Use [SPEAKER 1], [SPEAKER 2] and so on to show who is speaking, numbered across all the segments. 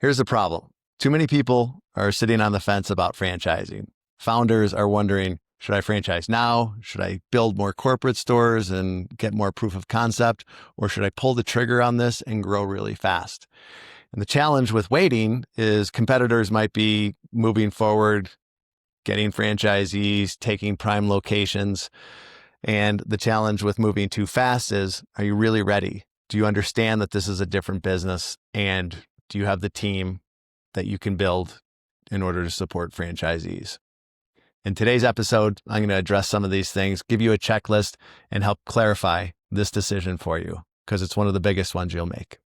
[SPEAKER 1] Here's the problem. Too many people are sitting on the fence about franchising. Founders are wondering, should I franchise now? Should I build more corporate stores and get more proof of concept? Or should I pull the trigger on this and grow really fast? And the challenge with waiting is competitors might be moving forward, getting franchisees, taking prime locations. And the challenge with moving too fast is, are you really ready? Do you understand that this is a different business? And do you have the team that you can build in order to support franchisees? In today's episode, I'm going to address some of these things, give you a checklist, and help clarify this decision for you, because it's one of the biggest ones you'll make.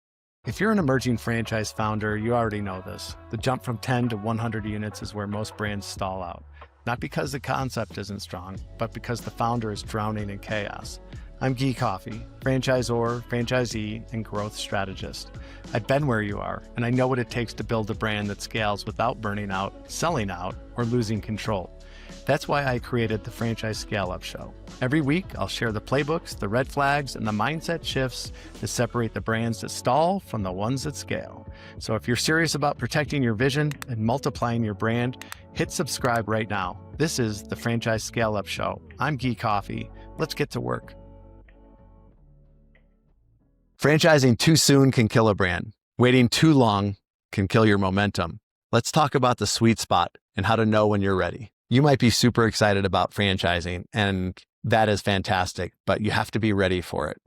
[SPEAKER 1] If you're an emerging franchise founder, you already know this. The jump from 10 to 100 units is where most brands stall out. Not because the concept isn't strong, but because the founder is drowning in chaos. I'm Guy Coffey, franchisor, franchisee, and growth strategist. I've been where you are, and I know what it takes to build a brand that scales without burning out, selling out, or losing control. That's why I created the Franchise Scaleup Show. Every week, I'll share the playbooks, the red flags, and the mindset shifts to separate the brands that stall from the ones that scale. So if you're serious about protecting your vision and multiplying your brand, hit subscribe right now. This is the Franchise Scaleup Show. I'm Guy Coffey. Let's get to work. Franchising too soon can kill a brand. Waiting too long can kill your momentum. Let's talk about the sweet spot and how to know when you're ready. You might be super excited about franchising, and that is fantastic, but you have to be ready for it.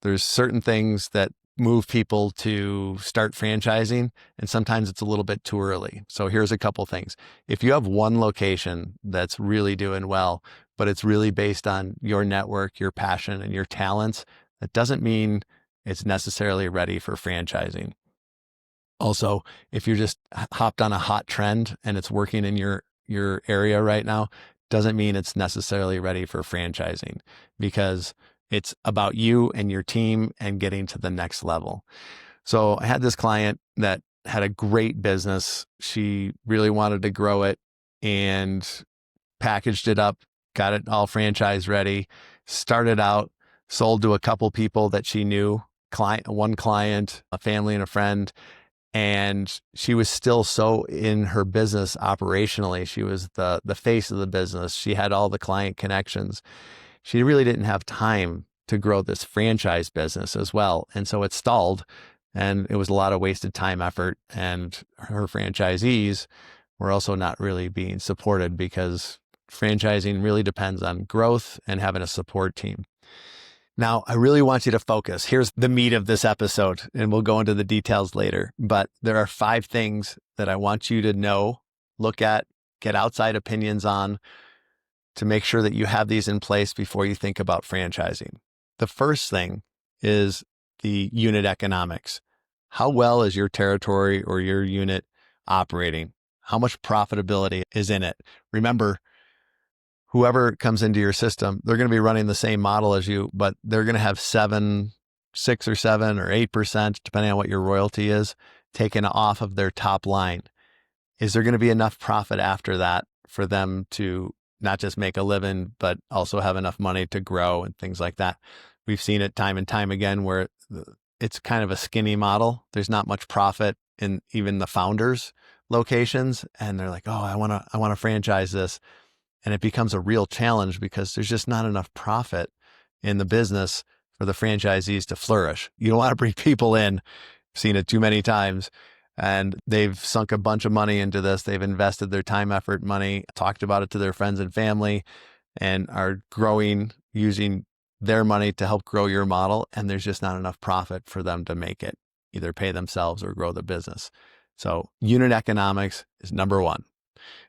[SPEAKER 1] There's certain things that move people to start franchising, and sometimes it's a little bit too early. So here's a couple things. If you have one location that's really doing well, but it's really based on your network, your passion, and your talents, that doesn't mean it's necessarily ready for franchising. Also, if you're just hopped on a hot trend and it's working in your area right now, doesn't mean it's necessarily ready for franchising, because it's about you and your team and getting to the next level. So I had this client that had a great business. She really wanted to grow it and packaged it up, got it all franchise ready, started out, sold to a couple people that she knew, one client, a family and a friend. And she was still so in her business operationally. She was the face of the business. She had all the client connections. She really didn't have time to grow this franchise business as well. And so it stalled, and it was a lot of wasted time, effort. And her franchisees were also not really being supported, because franchising really depends on growth and having a support team. Now, I really want you to focus. Here's the meat of this episode, and we'll go into the details later. But there are 5 things that I want you to know, look at, get outside opinions on, to make sure that you have these in place before you think about franchising. The first thing is the unit economics. How well is your territory or your unit operating? How much profitability is in it? Remember, whoever comes into your system, they're going to be running the same model as you, but they're going to have 6 or 7 or 8%, depending on what your royalty is, taken off of their top line. Is there going to be enough profit after that for them to not just make a living, but also have enough money to grow and things like that? We've seen it time and time again where it's kind of a skinny model. There's not much profit in even the founders' locations. And they're like, oh, I want to franchise this. And it becomes a real challenge because there's just not enough profit in the business for the franchisees to flourish. You don't want to bring people in. I've seen it too many times, and they've sunk a bunch of money into this. They've invested their time, effort, money, talked about it to their friends and family, and are growing using their money to help grow your model. And there's just not enough profit for them to make it, either pay themselves or grow the business. So unit economics is number 1.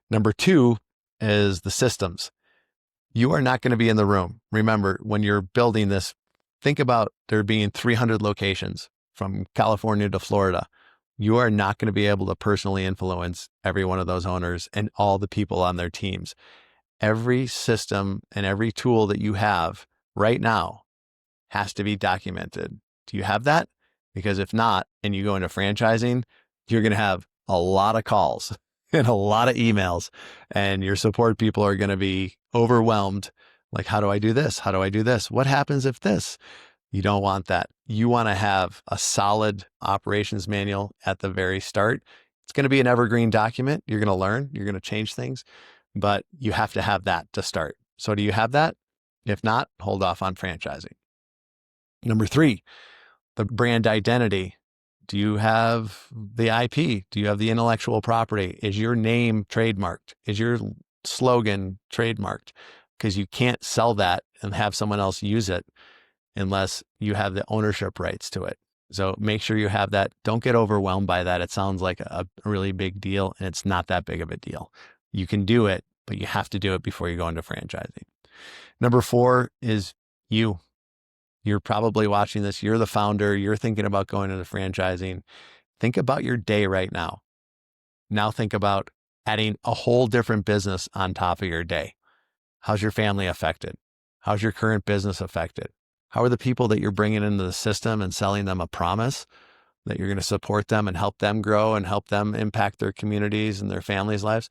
[SPEAKER 1] Number 2 is the systems. You are not going to be in the room. Remember, when you're building this, think about there being 300 locations from California to Florida. You are not going to be able to personally influence every one of those owners and all the people on their teams. Every system and every tool that you have right now has to be documented. Do you have that? Because if not, and you go into franchising, you're going to have a lot of calls and a lot of emails, and your support people are going to be overwhelmed. Like, how do I do this? How do I do this? What happens if this? You don't want that. You want to have a solid operations manual at the very start. It's going to be an evergreen document. You're going to learn, you're going to change things, but you have to have that to start. So do you have that? If not, hold off on franchising. Number 3, the brand identity. Do you have the IP? Do you have the intellectual property? Is your name trademarked? Is your slogan trademarked? Because you can't sell that and have someone else use it unless you have the ownership rights to it. So make sure you have that. Don't get overwhelmed by that. It sounds like a really big deal, and it's not that big of a deal. You can do it, but you have to do it before you go into franchising. Number 4 is you. You're probably watching this. You're the founder. You're thinking about going into franchising. Think about your day right now. Now think about adding a whole different business on top of your day. How's your family affected? How's your current business affected? How are the people that you're bringing into the system and selling them a promise that you're going to support them and help them grow and help them impact their communities and their families' lives?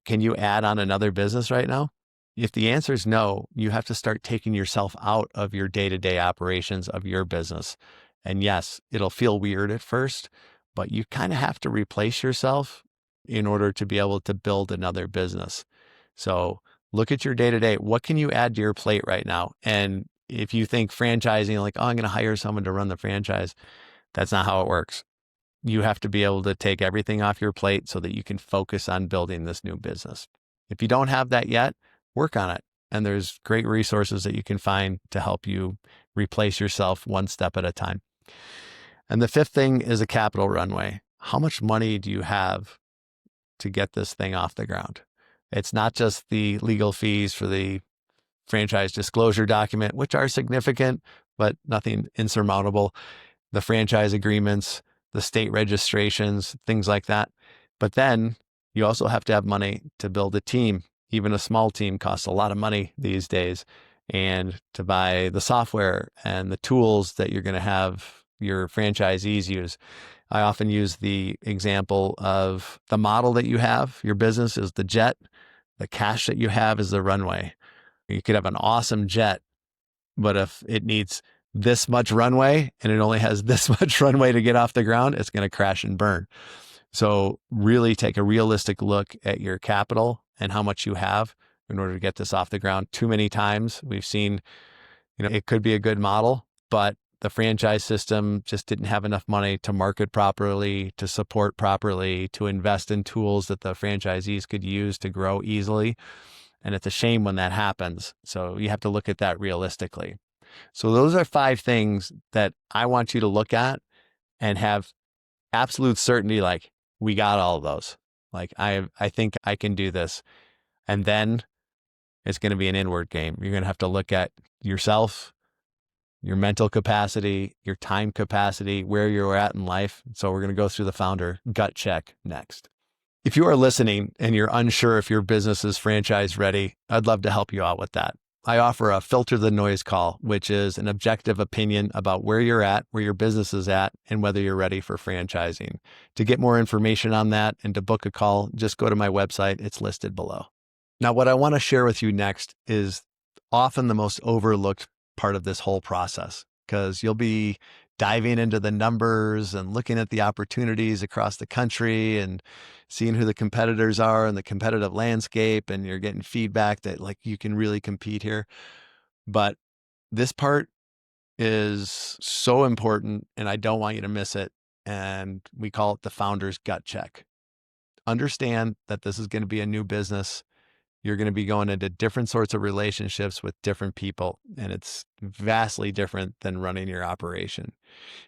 [SPEAKER 1] Can you add on another business right now? If the answer is no, you have to start taking yourself out of your day-to-day operations of your business. And yes, it'll feel weird at first, but you kind of have to replace yourself in order to be able to build another business. So look at your day-to-day. What can you add to your plate right now? And if you think franchising, like, oh, I'm going to hire someone to run the franchise, that's not how it works. You have to be able to take everything off your plate so that you can focus on building this new business. If you don't have that yet, work on it. And there's great resources that you can find to help you replace yourself one step at a time. And the 5th thing is a capital runway. How much money do you have to get this thing off the ground? It's not just the legal fees for the franchise disclosure document, which are significant, but nothing insurmountable. The franchise agreements, the state registrations, things like that. But then you also have to have money to build a team. Even a small team costs a lot of money these days. And to buy the software and the tools that you're going to have your franchisees use. I often use the example of the model that you have. Your business is the jet. The cash that you have is the runway. You could have an awesome jet, but if it needs this much runway and it only has this much runway to get off the ground, it's going to crash and burn. So really take a realistic look at your capital and how much you have in order to get this off the ground. Too many times we've seen, it could be a good model, but the franchise system just didn't have enough money to market properly, to support properly, to invest in tools that the franchisees could use to grow easily. And it's a shame when that happens. So you have to look at that realistically. So those are 5 things that I want you to look at and have absolute certainty, like, we got all of those. Like, I think I can do this. And then it's going to be an inward game. You're going to have to look at yourself, your mental capacity, your time capacity, where you're at in life. So we're going to go through the founder gut check next. If you are listening and you're unsure if your business is franchise ready, I'd love to help you out with that. I offer a filter the noise call, which is an objective opinion about where you're at, where your business is at, and whether you're ready for franchising. To get more information on that and to book a call, just go to my website. It's listed below. Now, what I want to share with you next is often the most overlooked part of this whole process, because you'll be diving into the numbers and looking at the opportunities across the country and seeing who the competitors are and the competitive landscape, and you're getting feedback that, like, you can really compete here. But this part is so important, and I don't want you to miss it. And we call it the founder's gut check. Understand that this is going to be a new business. You're going to be going into different sorts of relationships with different people, and it's vastly different than running your operation.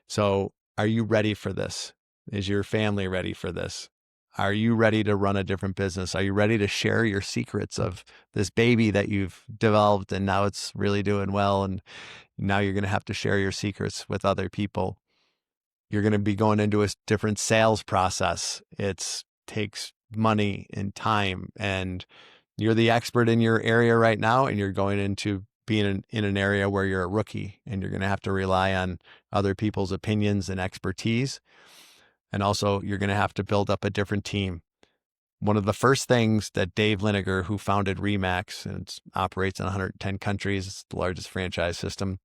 [SPEAKER 1] So are you ready for this? Is your family ready for this? Are you ready to run a different business? Are you ready to share your secrets of this baby that you've developed and now it's really doing well, and now you're going to have to share your secrets with other people? You're going to be going into a different sales process. It takes money and time, and you're the expert in your area right now, and you're going into being in an area where you're a rookie, and you're going to have to rely on other people's opinions and expertise. And also, you're going to have to build up a different team. One of the first things that Dave Liniger, who founded Remax and operates in 110 countries, it's the largest franchise system,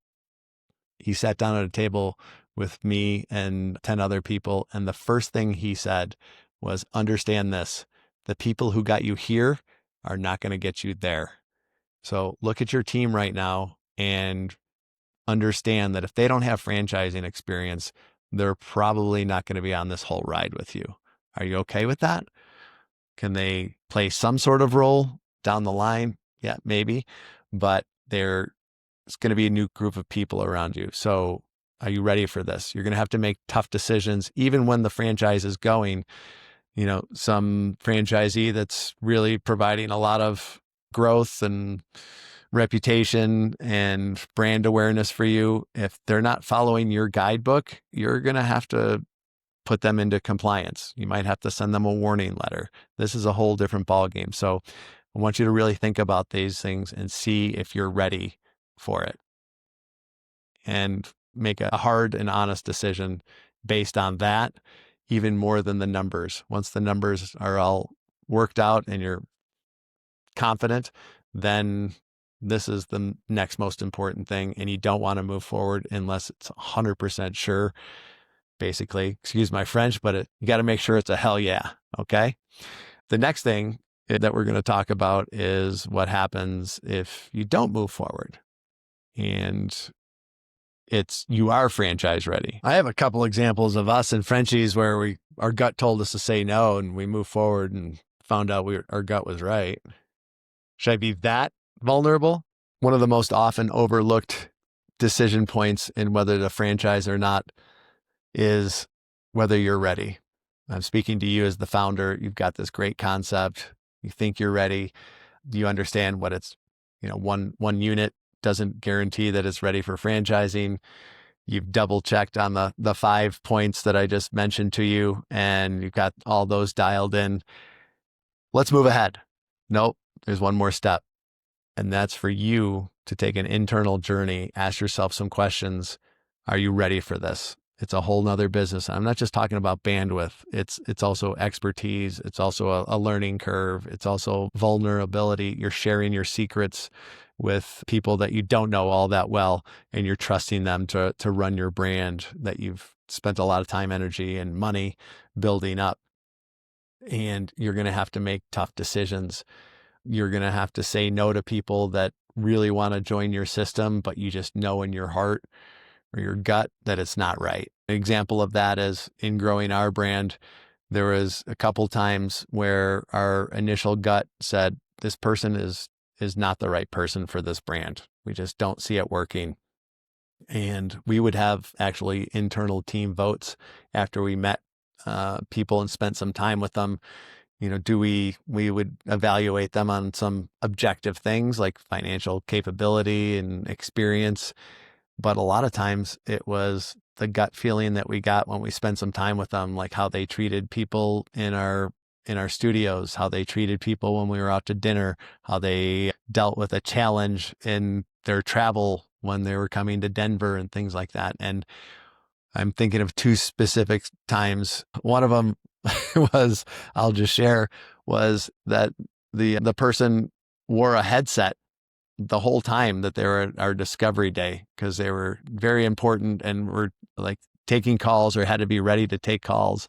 [SPEAKER 1] He sat down at a table with me and 10 other people. And the first thing he said was, understand this, the people who got you here are not going to get you there. So look at your team right now and understand that if they don't have franchising experience, they're probably not going to be on this whole ride with you. Are you okay with that? Can they play some sort of role down the line? Yeah, maybe, but it's going to be a new group of people around you. So are you ready for this? You're going to have to make tough decisions, even when the franchise is going. Some franchisee that's really providing a lot of growth and reputation and brand awareness for you, if they're not following your guidebook, you're going to have to put them into compliance. You might have to send them a warning letter. This is a whole different ballgame. So I want you to really think about these things and see if you're ready for it, and make a hard and honest decision based on that, even more than the numbers. Once the numbers are all worked out and you're confident, then this is the next most important thing. And you don't want to move forward unless it's 100% sure. Basically, excuse my French, but you got to make sure it's a hell yeah. Okay. The next thing that we're going to talk about is what happens if you don't move forward and you are franchise ready. I have a couple examples of us and Frenchies where our gut told us to say no and we moved forward and found out our gut was right. Should I be that vulnerable? One of the most often overlooked decision points in whether to franchise or not is whether you're ready. I'm speaking to you as the founder. You've got this great concept. You think you're ready. You understand what it's, one unit doesn't guarantee that it's ready for franchising. You've double checked on the 5 points that I just mentioned to you, and you've got all those dialed in. Let's move ahead. Nope, there's one more step. And that's for you to take an internal journey, ask yourself some questions. Are you ready for this? It's a whole nother business. I'm not just talking about bandwidth. It's also expertise. It's also a learning curve. It's also vulnerability. You're sharing your secrets with people that you don't know all that well, and you're trusting them to run your brand that you've spent a lot of time, energy, and money building up. And you're going to have to make tough decisions. You're going to have to say no to people that really want to join your system, but you just know in your heart or your gut that it's not right. An example of that is in growing our brand, there was a couple times where our initial gut said, this person is not the right person for this brand. We just don't see it working. And we would have actually internal team votes after we met people and spent some time with them. We would evaluate them on some objective things like financial capability and experience. But a lot of times it was the gut feeling that we got when we spent some time with them, like how they treated people in our studios, how they treated people when we were out to dinner, how they dealt with a challenge in their travel when they were coming to Denver and things like that. And I'm thinking of 2 specific times. One of them I'll just share, was that the person wore a headset the whole time that they were at our discovery day, because they were very important and were like taking calls or had to be ready to take calls.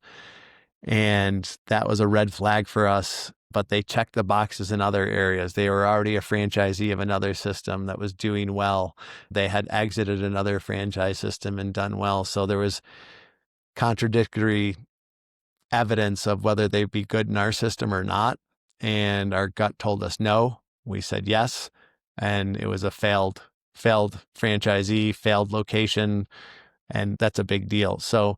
[SPEAKER 1] And that was a red flag for us, but they checked the boxes in other areas. They were already a franchisee of another system that was doing well. They had exited another franchise system and done well. So there was contradictory evidence of whether they'd be good in our system or not. And our gut told us no. We said yes. And it was a failed franchisee, failed location. And that's a big deal. So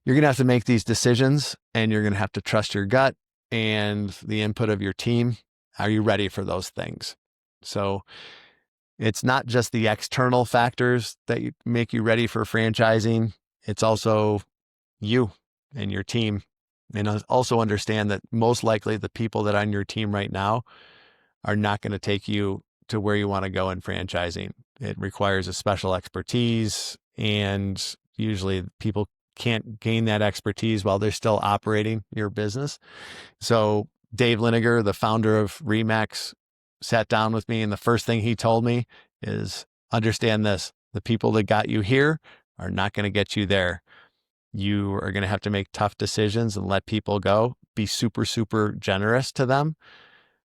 [SPEAKER 1] you're going to have to make these decisions, and you're going to have to trust your gut and the input of your team. Are you ready for those things? So it's not just the external factors that make you ready for franchising. It's also you and your team. And also understand that most likely the people that are on your team right now are not going to take you to where you want to go in franchising. It requires a special expertise, and usually people can't gain that expertise while they're still operating your business. So Dave Liniger, the founder of Remax, sat down with me, and the first thing he told me is, understand this, The people that got you here are not going to get you there. You are going to have to make tough decisions and let people go. Be super, super generous to them.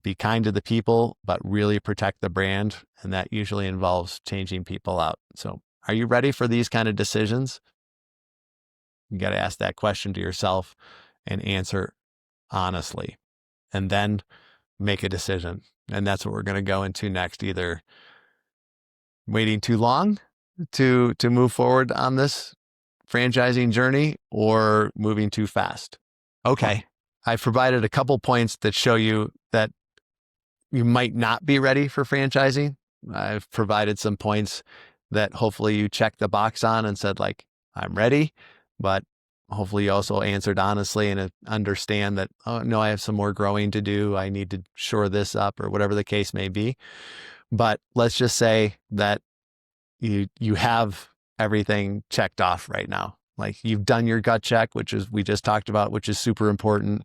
[SPEAKER 1] Be kind to the people, but really protect the brand. And that usually involves changing people out. So are you ready for these kind of decisions? You got to ask that question to yourself and answer honestly, and then make a decision. And that's what we're going to go into next, either waiting too long to move forward on this franchising journey or moving too fast. Okay. I've provided a couple points that show you that you might not be ready for franchising. I've provided some points that hopefully you checked the box on and said, like, I'm ready, but hopefully you also answered honestly and understand that, oh, no, I have some more growing to do. I need to shore this up, or whatever the case may be. But let's just say that you have everything checked off right now. Like, you've done your gut check, which is, we just talked about, which is super important.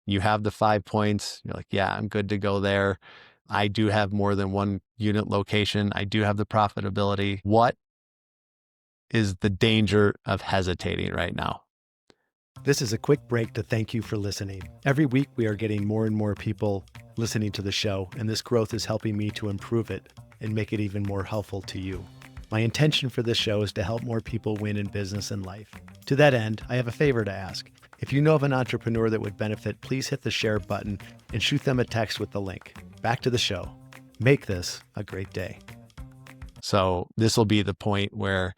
[SPEAKER 1] You have the 5 points. You're like, yeah, I'm good to go there. I do have more than one unit location. I do have the profitability. What is the danger of hesitating right now?
[SPEAKER 2] This is a quick break to thank you for listening. Every week, we are getting more and more people listening to the show, and this growth is helping me to improve it and make it even more helpful to you. My intention for this show is to help more people win in business and life. To that end, I have a favor to ask. If you know of an entrepreneur that would benefit, please hit the share button and shoot them a text with the link. Back to the show. Make this a great day.
[SPEAKER 1] So this will be the point where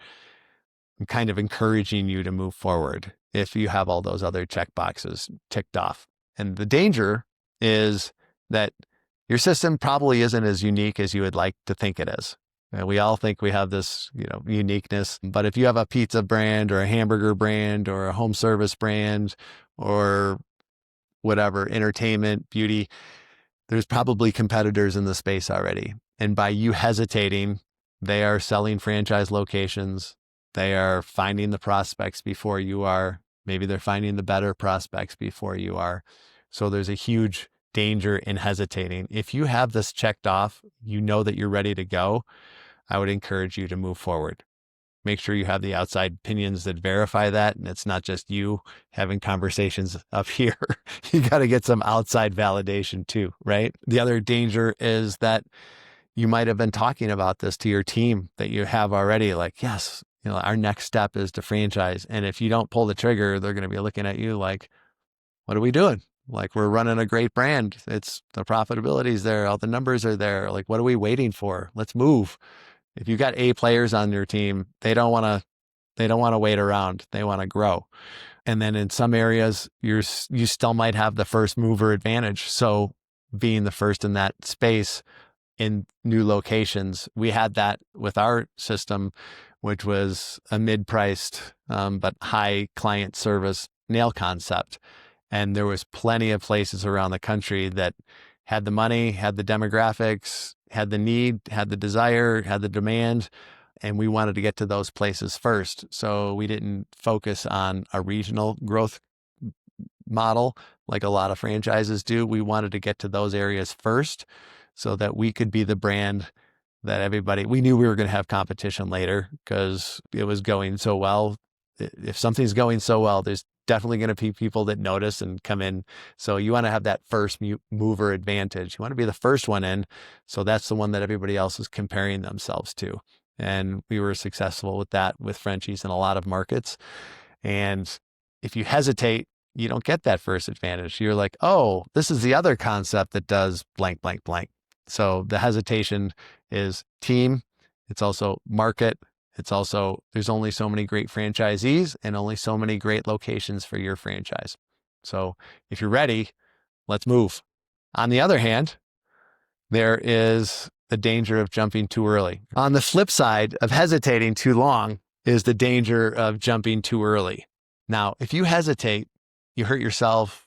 [SPEAKER 1] I'm kind of encouraging you to move forward if you have all those other check boxes ticked off. And the danger is that your system probably isn't as unique as you would like to think it is. We all think we have this, uniqueness, but if you have a pizza brand or a hamburger brand or a home service brand or whatever, entertainment, beauty, there's probably competitors in the space already. And by you hesitating, they are selling franchise locations. They are finding the prospects before you are. Maybe they're finding the better prospects before you are. So there's a huge danger in hesitating. If you have this checked off, you know that you're ready to go. I would encourage you to move forward. Make sure you have the outside opinions that verify that. And it's not just you having conversations up here. You got to get some outside validation too, right? The other danger is that you might have been talking about this to your team that you have already. Like, yes, our next step is to franchise. And if you don't pull the trigger, they're going to be looking at you like, what are we doing? Like, we're running a great brand. It's the profitability's there. All the numbers are there. Like, what are we waiting for? Let's move. If you got A players on your team, they don't want to wait around. They want to grow. And then in some areas, you still might have the first mover advantage. So being the first in that space in new locations, we had that with our system, which was a mid-priced, but high client service nail concept. And there was plenty of places around the country that had the money, had the demographics, had the need, had the desire, had the demand, and we wanted to get to those places first. So we didn't focus on a regional growth model like a lot of franchises do. We wanted to get to those areas first so that we could be the brand that we knew we were going to have competition later because it was going so well. If something's going so well, there's definitely going to be people that notice and come in. So you want to have that first mover advantage. You want to be the first one in. So that's the one that everybody else is comparing themselves to. And we were successful with that with Frenchies in a lot of markets. And if you hesitate, you don't get that first advantage. You're like, oh, this is the other concept that does blank, blank, blank. So the hesitation is team. It's also market. It's also, there's only so many great franchisees and only so many great locations for your franchise. So if you're ready, let's move. On the other hand, there is the danger of jumping too early. On the flip side of hesitating too long is the danger of jumping too early. Now, if you hesitate, you hurt yourself.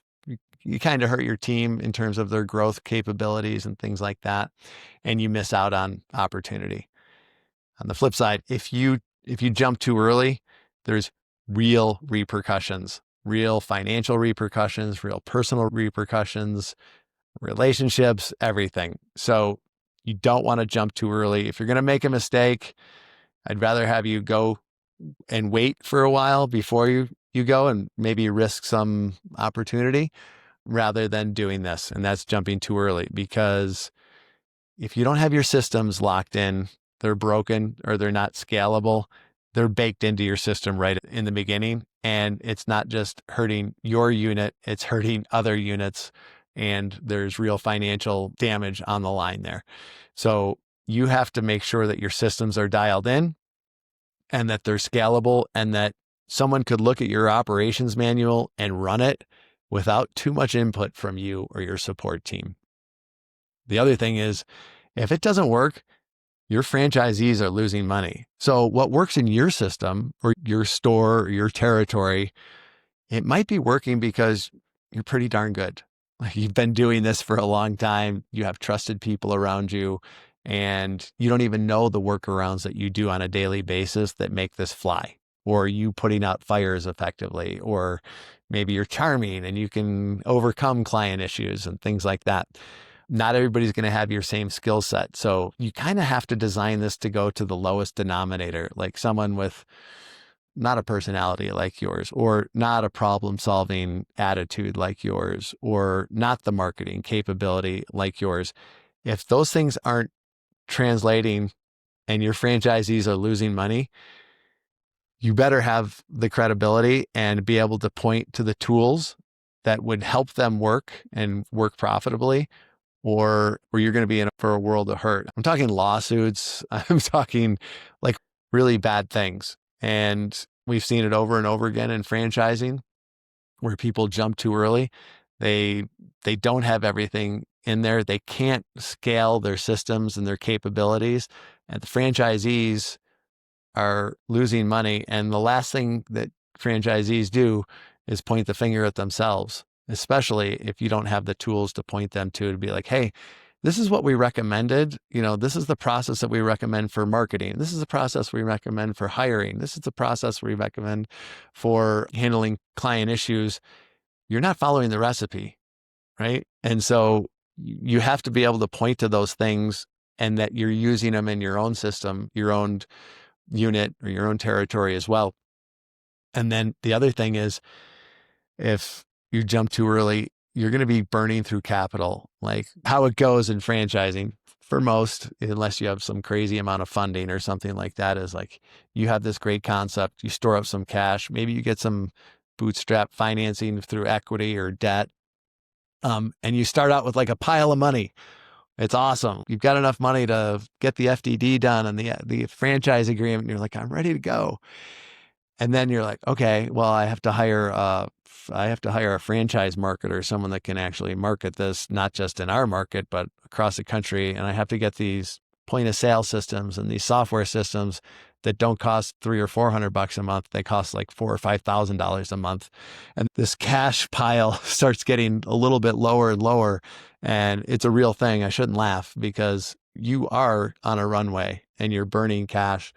[SPEAKER 1] You kind of hurt your team in terms of their growth capabilities and things like that, and you miss out on opportunity. On the flip side, if you jump too early, there's real repercussions, real financial repercussions, real personal repercussions, relationships, everything. So you don't want to jump too early. If you're going to make a mistake, I'd rather have you go and wait for a while before you go and maybe risk some opportunity rather than doing this. And that's jumping too early, because if you don't have your systems locked in, they're broken or they're not scalable, they're baked into your system right in the beginning. And it's not just hurting your unit, it's hurting other units. And there's real financial damage on the line there. So you have to make sure that your systems are dialed in and that they're scalable, and that someone could look at your operations manual and run it without too much input from you or your support team. The other thing is, if it doesn't work, your franchisees are losing money. So what works in your system or your store or your territory, it might be working because you're pretty darn good. Like, you've been doing this for a long time. You have trusted people around you, and you don't even know the workarounds that you do on a daily basis that make this fly, or you putting out fires effectively, or maybe you're charming and you can overcome client issues and things like that. Not everybody's going to have your same skill set. So you kind of have to design this to go to the lowest denominator, like someone with not a personality like yours, or not a problem-solving attitude like yours, or not the marketing capability like yours. If those things aren't translating and your franchisees are losing money, you better have the credibility and be able to point to the tools that would help them work and work profitably, or you're going to be in for a world of hurt. I'm talking lawsuits. I'm talking like really bad things. And we've seen it over and over again in franchising, where people jump too early. They don't have everything in there. They can't scale their systems and their capabilities. And the franchisees are losing money. And the last thing that franchisees do is point the finger at themselves, especially if you don't have the tools to point them to be like, hey, this is what we recommended. This is the process that we recommend for marketing. This is the process we recommend for hiring. This is the process we recommend for handling client issues. You're not following the recipe, right? And so you have to be able to point to those things, and that you're using them in your own system, your own unit, or your own territory as well. And then the other thing is, if you jump too early, you're going to be burning through capital. Like how it goes in franchising for most, unless you have some crazy amount of funding or something like that, is like, you have this great concept, you store up some cash, maybe you get some bootstrap financing through equity or debt, and you start out with like a pile of money. It's awesome. You've got enough money to get the FDD done and the franchise agreement, and you're like, I'm ready to go. And then you're like, okay, well, I have to hire a franchise marketer, someone that can actually market this, not just in our market, but across the country. And I have to get these point of sale systems and these software systems that don't cost $300 or $400 a month. They cost like $4,000 or $5,000 a month. And this cash pile starts getting a little bit lower and lower. And it's a real thing. I shouldn't laugh, because you are on a runway and you're burning cash,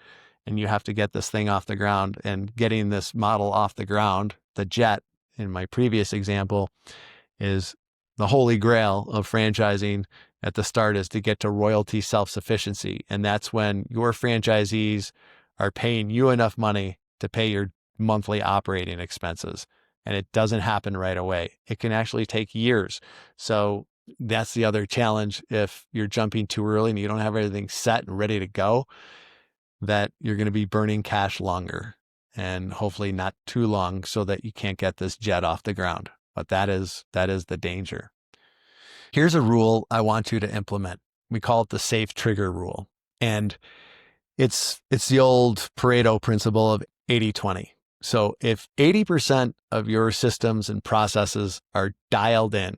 [SPEAKER 1] and you have to get this thing off the ground. And getting this model off the ground, the jet in my previous example, is the holy grail of franchising at the start, is to get to royalty self-sufficiency. And that's when your franchisees are paying you enough money to pay your monthly operating expenses. And it doesn't happen right away. It can actually take years. So that's the other challenge. If you're jumping too early and you don't have everything set and ready to go, that you're going to be burning cash longer, and hopefully not too long, so that you can't get this jet off the ground. But that is the danger. Here's a rule I want you to implement. We call it the safe trigger rule. And it's the old Pareto principle of 80-20. So if 80% of your systems and processes are dialed in,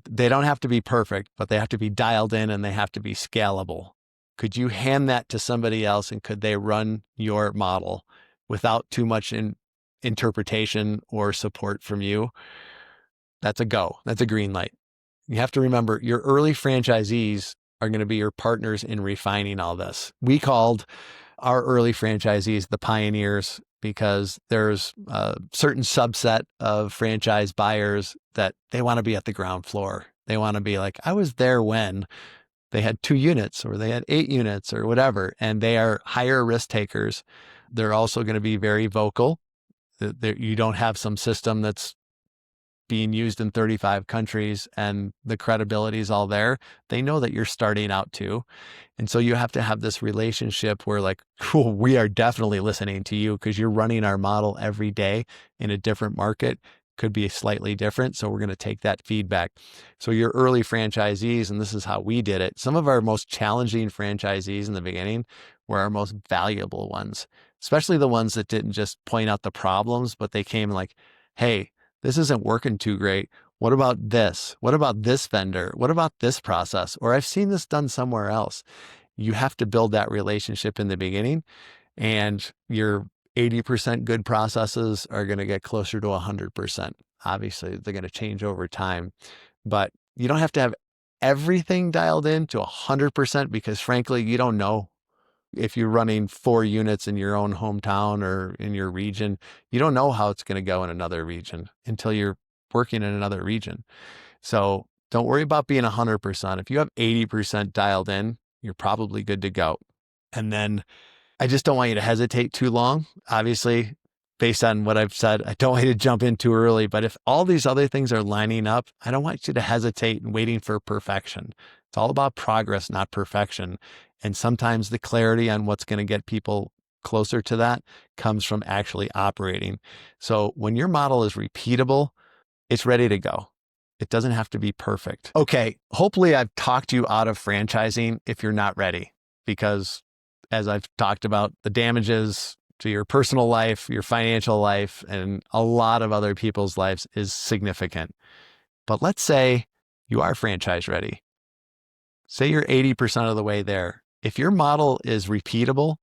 [SPEAKER 1] they don't have to be perfect, but they have to be dialed in and they have to be scalable. Could you hand that to somebody else, and could they run your model without too much interpretation or support from you? That's a go. That's a green light. You have to remember, your early franchisees are going to be your partners in refining all this. We called our early franchisees the pioneers, because there's a certain subset of franchise buyers that they want to be at the ground floor. They want to be like, I was there when, they had 2 units or they had 8 units or whatever, and they are higher risk takers. They're also going to be very vocal. You don't have some system that's being used in 35 countries and the credibility is all there. They know that you're starting out too. And so you have to have this relationship where like, cool, we are definitely listening to you because you're running our model every day in a different market. Could be slightly different. So we're going to take that feedback. So your early franchisees, and this is how we did it. Some of our most challenging franchisees in the beginning were our most valuable ones, especially the ones that didn't just point out the problems, but they came like, hey, this isn't working too great. What about this? What about this vendor? What about this process? Or I've seen this done somewhere else. You have to build that relationship in the beginning, and your 80% good processes are going to get closer to 100%. Obviously, they're going to change over time, but you don't have to have everything dialed in to 100% because frankly, you don't know. If you're running 4 units in your own hometown or in your region, you don't know how it's going to go in another region until you're working in another region. So don't worry about being 100%. If you have 80% dialed in, you're probably good to go. And then I just don't want you to hesitate too long. Obviously, based on what I've said, I don't want you to jump in too early. But if all these other things are lining up, I don't want you to hesitate and waiting for perfection. It's all about progress, not perfection. And sometimes the clarity on what's going to get people closer to that comes from actually operating. So when your model is repeatable, it's ready to go. It doesn't have to be perfect. Okay, hopefully I've talked you out of franchising if you're not ready, because as I've talked about, the damages to your personal life, your financial life, and a lot of other people's lives is significant. But let's say you are franchise ready. Say you're 80% of the way there. If your model is repeatable,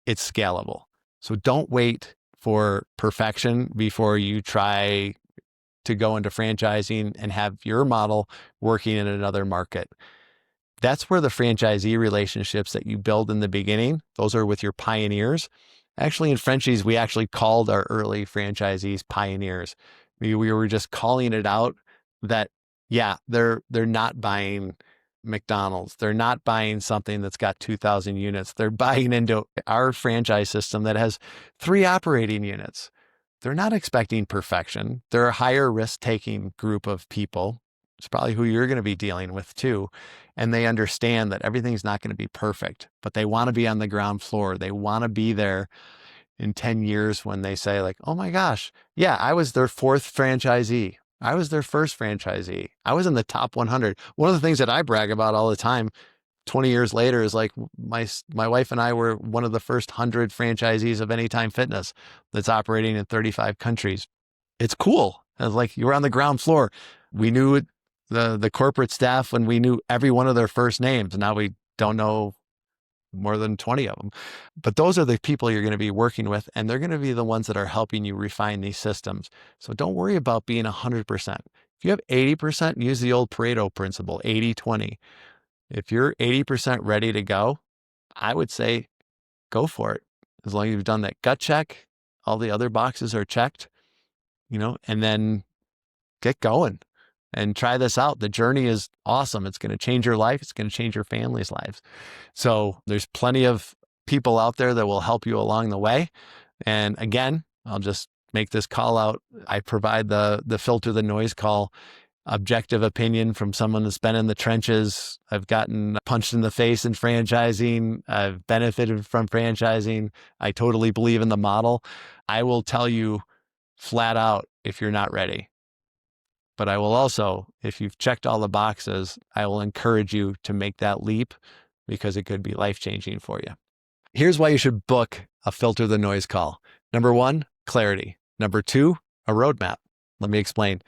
[SPEAKER 1] it's scalable. So don't wait for perfection before you try to go into franchising and have your model working in another market. That's where the franchisee relationships that you build in the beginning, those are with your pioneers. Actually, in franchise, we actually called our early franchisees pioneers. We were just calling it out that, yeah, they're not buying McDonald's. They're not buying something that's got 2,000 units. They're buying into our franchise system that has 3 operating units. They're not expecting perfection. They're a higher risk-taking group of people. It's probably who you're going to be dealing with too. And they understand that everything's not going to be perfect, but they want to be on the ground floor. They want to be there in 10 years when they say like, oh my gosh, yeah, I was their 4th franchisee. I was their 1st franchisee. I was in the top 100. One of the things that I brag about all the time, 20 years later, is like my wife and I were one of the first 100 franchisees of Anytime Fitness that's operating in 35 countries. It's cool. It's like you were on the ground floor. We knew the corporate staff when we knew every one of their first names. Now we don't know more than 20 of them. But those are the people you're going to be working with, and they're going to be the ones that are helping you refine these systems. So don't worry about being 100%. If you have 80%, use the old Pareto principle, 80-20. If you're 80% ready to go, I would say go for it. As long as you've done that gut check, all the other boxes are checked, and then get going and try this out. The journey is awesome. It's going to change your life. It's going to change your family's lives. So there's plenty of people out there that will help you along the way. And again, I'll just make this call out. I provide the filter the noise call, objective opinion from someone that's been in the trenches. I've gotten punched in the face in franchising. I've benefited from franchising. I totally believe in the model. I will tell you flat out if you're not ready. But I will also, if you've checked all the boxes, I will encourage you to make that leap because it could be life-changing for you. Here's why you should book a Filter the Noise call. Number 1, clarity. Number 2, a roadmap. Let me explain.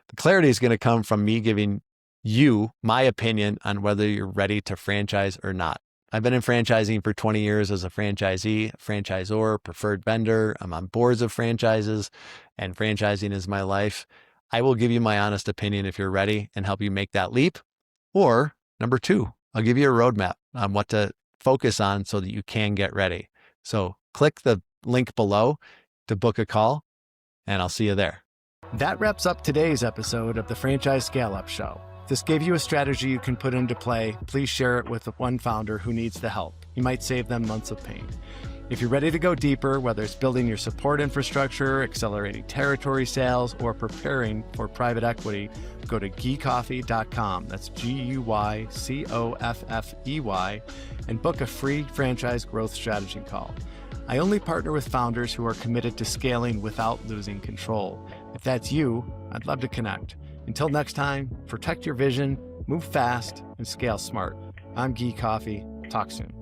[SPEAKER 1] The clarity is going to come from me giving you my opinion on whether you're ready to franchise or not. I've been in franchising for 20 years as a franchisee, franchisor, preferred vendor. I'm on boards of franchises, and franchising is my life. I will give you my honest opinion if you're ready and help you make that leap. Or number 2, I'll give you a roadmap on what to focus on so that you can get ready. So click the link below to book a call, and I'll see you there.
[SPEAKER 2] That wraps up today's episode of the Franchise Scaleup Show. If this gave you a strategy you can put into play, please share it with one founder who needs the help. You might save them months of pain. If you're ready to go deeper, whether it's building your support infrastructure, accelerating territory sales, or preparing for private equity, go to guycoffey.com. That's GUYCOFFEY, and book a free franchise growth strategy call. I only partner with founders who are committed to scaling without losing control. If that's you, I'd love to connect. Until next time, protect your vision, move fast, and scale smart. I'm Guy Coffey. Talk soon.